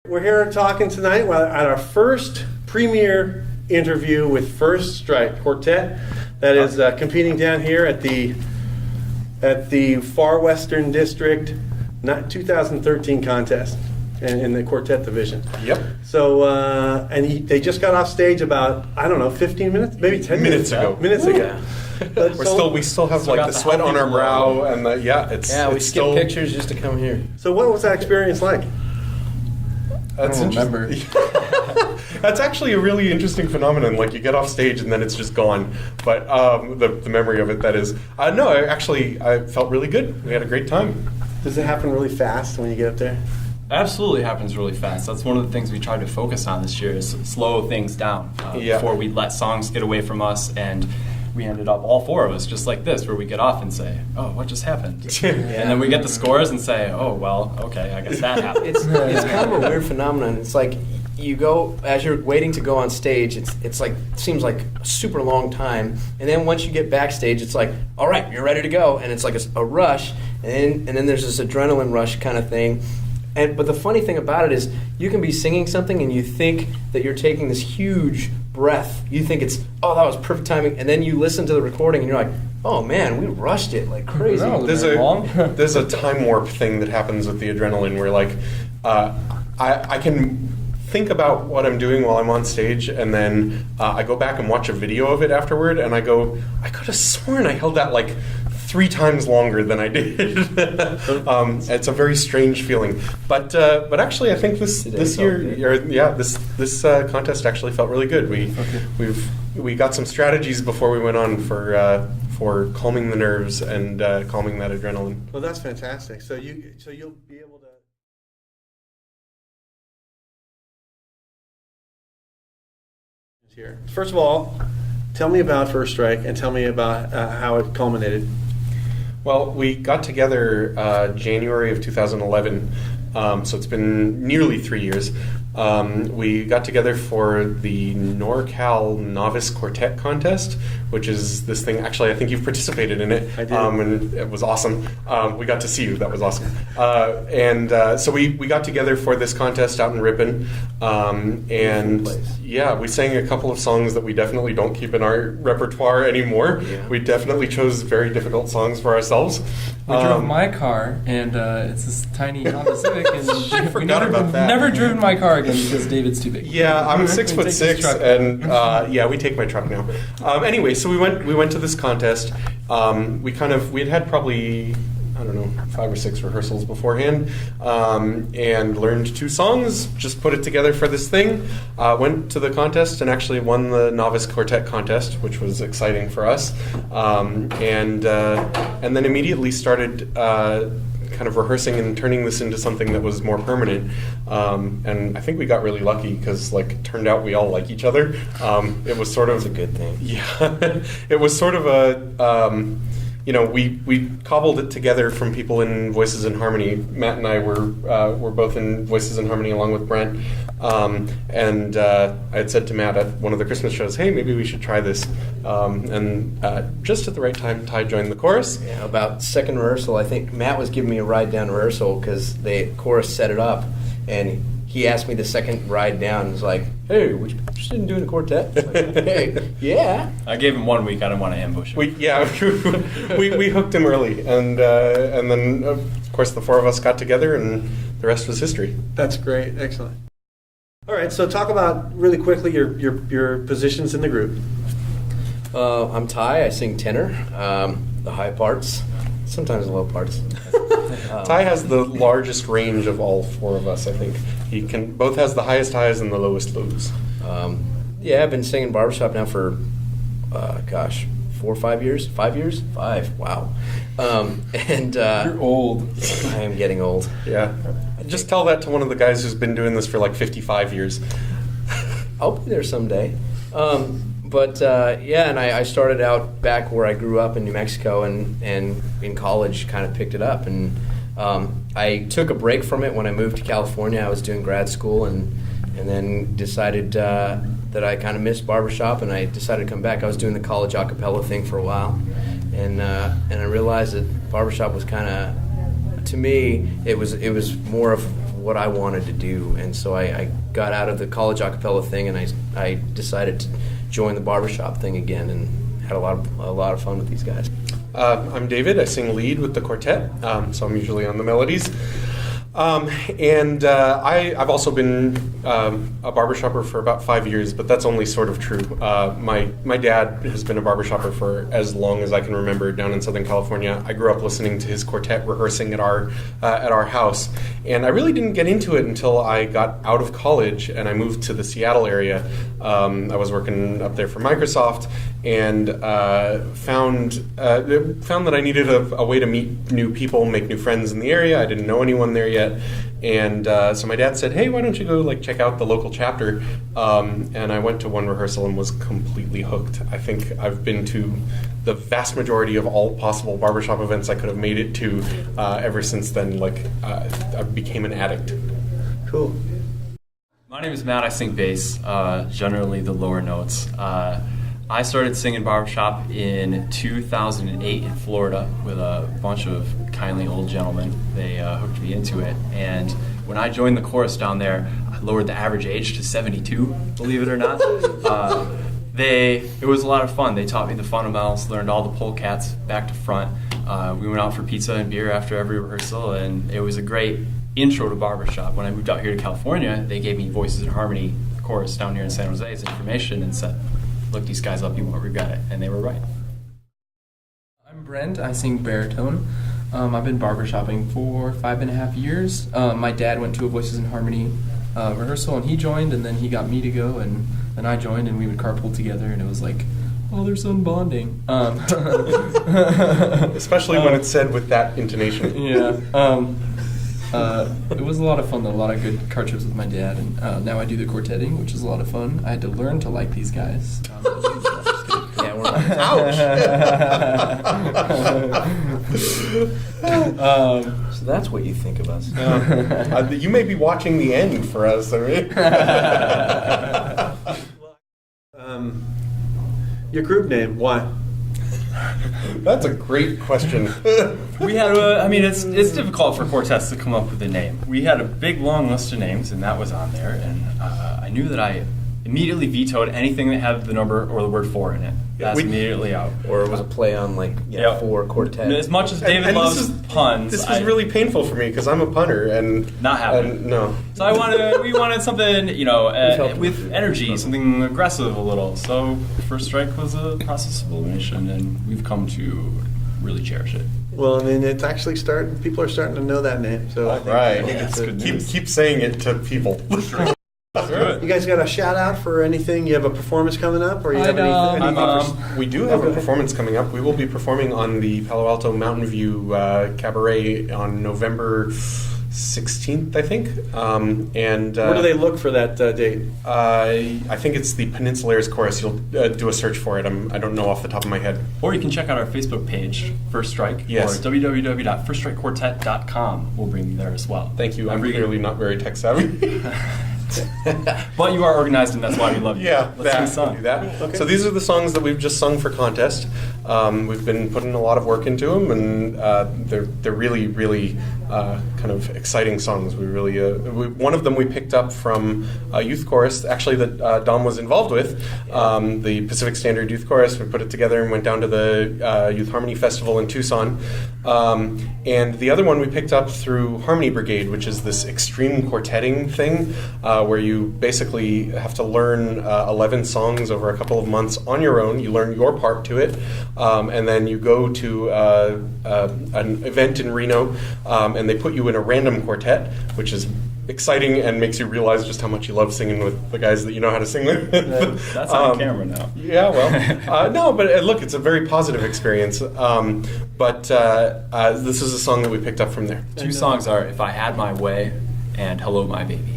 We're here talking tonight at our first premiere interview with First Strike Quartet that is competing down here at the Far Western District 2013 contest in the quartet division. Yep. So, they just got off stage about, 15 minutes? Maybe 10 minutes ago. Minutes ago. Yeah. We still have like the sweat on our brow and we skipped pictures just to come here. So what was that experience like? That's remember. That's actually a really interesting phenomenon. Like you get off stage and then it's just gone. But the memory of it, that is. No, I felt really good. We had a great time. Does it happen really fast when you get up there? Absolutely happens really fast. That's one of the things we tried to focus on this year is slow things down before we let songs get away from us, and we ended up, all four of us, just like this, where we get off and say, oh, what just happened? And then we get the scores and say, oh, well, okay, I guess that happened. It's kind of a weird phenomenon. It's like you go, as you're waiting to go on stage, it's like, seems like a super long time. And then once you get backstage, it's like, all right, you're ready to go. And it's like a rush. And then there's this adrenaline rush kind of thing. But the funny thing about it is you can be singing something and you think that you're taking this huge breath. You think it's, that was perfect timing. And then you listen to the recording and you're like, oh man, we rushed it like crazy. No, there's a time warp thing that happens with the adrenaline where like I can think about what I'm doing while I'm on stage, and then I go back and watch a video of it afterward, and I go, I could have sworn I held that like 3 times longer than I did. It's a very strange feeling, but actually, I think this contest actually felt really good. We got some strategies before we went on for calming the nerves and calming that adrenaline. Well, that's fantastic. So you'll be able to. Here. First of all, tell me about First Strike and tell me about how it culminated. Well, we got together January of 2011, so it's been nearly 3 years. We got together for the NorCal Novice Quartet Contest, which is this thing. Actually, I think you've participated in it. I did. And it was awesome. We got to see you. That was awesome. So we got together for this contest out in Ripon. We sang a couple of songs that we definitely don't keep in our repertoire anymore. Yeah. We definitely chose very difficult songs for ourselves. We drove my car, and it's this tiny Honda Civic, and I forgot about that. Never driven my car again because David's too big. Yeah, I'm 6'6", and we take my truck now. Anyway, so we went to this contest. We had probably 5 or 6 rehearsals beforehand, and learned 2 songs. Just put it together for this thing. Went to the contest and actually won the Novice Quartet Contest, which was exciting for us. And then immediately started kind of rehearsing and turning this into something that was more permanent. And I think we got really lucky because, it turned out we all like each other. It was sort of... That's a good thing. Yeah. It was sort of a... we cobbled it together from people in Voices in Harmony. Matt and I were both in Voices in Harmony along with Brent. And I had said to Matt at one of the Christmas shows, hey, maybe we should try this. And just at the right time, Ty joined the chorus. Yeah, about second rehearsal, I think Matt was giving me a ride down rehearsal because the chorus set it up. And he asked me the second ride down and was like, hey, would you be interested in doing a quartet? Like, hey, yeah. I gave him 1 week. I didn't want to ambush him. We hooked him early. And then, of course, the 4 of us got together, and the rest was history. That's great. Excellent. All right, so talk about, really quickly, your positions in the group. I'm Ty. I sing tenor, the high parts, sometimes the low parts. Ty has the largest range of all 4 of us, I think. He both has the highest highs and the lowest lows. I've been singing barbershop now for, 4 or 5 years? 5 years? 5, wow. You're old. I am getting old. Yeah. Just tell that to one of the guys who's been doing this for 55 years. I'll be there someday. And I started out back where I grew up in New Mexico, and in college kind of picked it up. And I took a break from it when I moved to California. I was doing grad school, and then decided that I kind of missed barbershop, and I decided to come back. I was doing the college a cappella thing for a while, and I realized that barbershop was kind of, to me, it was more of what I wanted to do, and so I got out of the college a cappella thing, and I decided to join the barbershop thing again, and had a lot of fun with these guys. I'm David. I sing lead with the quartet, so I'm usually on the melodies. I've also been a barbershopper for about 5 years, but that's only sort of true. My dad has been a barbershopper for as long as I can remember down in Southern California. I grew up listening to his quartet rehearsing at our house, and I really didn't get into it until I got out of college and I moved to the Seattle area. I was working up there for Microsoft and found that I needed a way to meet new people, make new friends in the area. I didn't know anyone there yet. And so my dad said, hey, why don't you go check out the local chapter? And I went to one rehearsal and was completely hooked. I think I've been to the vast majority of all possible barbershop events I could have made it to ever since then. I became an addict. Cool. My name is Matt. I sing bass, generally the lower notes. I started singing barbershop in 2008 in Florida with a bunch of kindly old gentlemen. They hooked me into it. And when I joined the chorus down there, I lowered the average age to 72, believe it or not. It was a lot of fun. They taught me the fundamentals, learned all the polecats back to front. We went out for pizza and beer after every rehearsal, and it was a great intro to barbershop. When I moved out here to California, they gave me Voices in Harmony chorus down here in San Jose as information and said, look these guys up, you won't regret it. And they were right. I'm Brent. I sing baritone. I've been barbershopping for 5.5 years. My dad went to a Voices in Harmony rehearsal, and he joined, and then he got me to go, and then I joined, and we would carpool together, and it was like father-son bonding. Especially when it's said with that intonation. Yeah. It was a lot of fun, though. A lot of good car trips with my dad, and now I do the quartetting, which is a lot of fun. I had to learn to like these guys. Yeah, we're so that's what you think of us. You may be watching the end for us. I mean. Your group name, why? That's a great question. We had it's difficult for quartets to come up with a name. We had a big long list of names, and that was on there. And I knew that I immediately vetoed anything that had the number or the word "for" in it. That's immediately out. Or it was a play on for quartet. As much as David loves puns, this was really painful for me because I'm a punter and not happening. No. So we wanted something with energy, something aggressive a little. So First Strike was a process of elimination, and we've come to really cherish it. Well, I mean, it's actually people are starting to know that name. So I think keep saying it to people. You guys got a shout out for anything? You have a performance coming up, or you have we do have a performance coming up. We will be performing on the Palo Alto Mountain View Cabaret on November 16th, I think. Where do they look for that date? I think it's the Peninsulaires Chorus. You'll do a search for it. I don't know off the top of my head. Or you can check out our Facebook page, First Strike, yes. or www.firststrikequartet.com will bring you there as well. Thank you. I'm clearly not very tech savvy. But you are organized, and that's why we love you. Yeah, Let's sing do that. Okay. So these are the songs that we've just sung for contest. We've been putting a lot of work into them, and they're really, really kind of exciting songs. We really one of them we picked up from a youth chorus, actually that Dom was involved with, the Pacific Standard Youth Chorus. We put it together and went down to the Youth Harmony Festival in Tucson. And the other one we picked up through Harmony Brigade, which is this extreme quartetting thing, where you basically have to learn 11 songs over a couple of months on your own. You learn your part to it, and then you go to an event in Reno, and they put you in a random quartet, which is exciting and makes you realize just how much you love singing with the guys that you know how to sing with. That's on camera now. Yeah, well, no, but look, it's a very positive experience. But this is a song that we picked up from there. Two songs are "If I Had My Way" and "Hello, My Baby."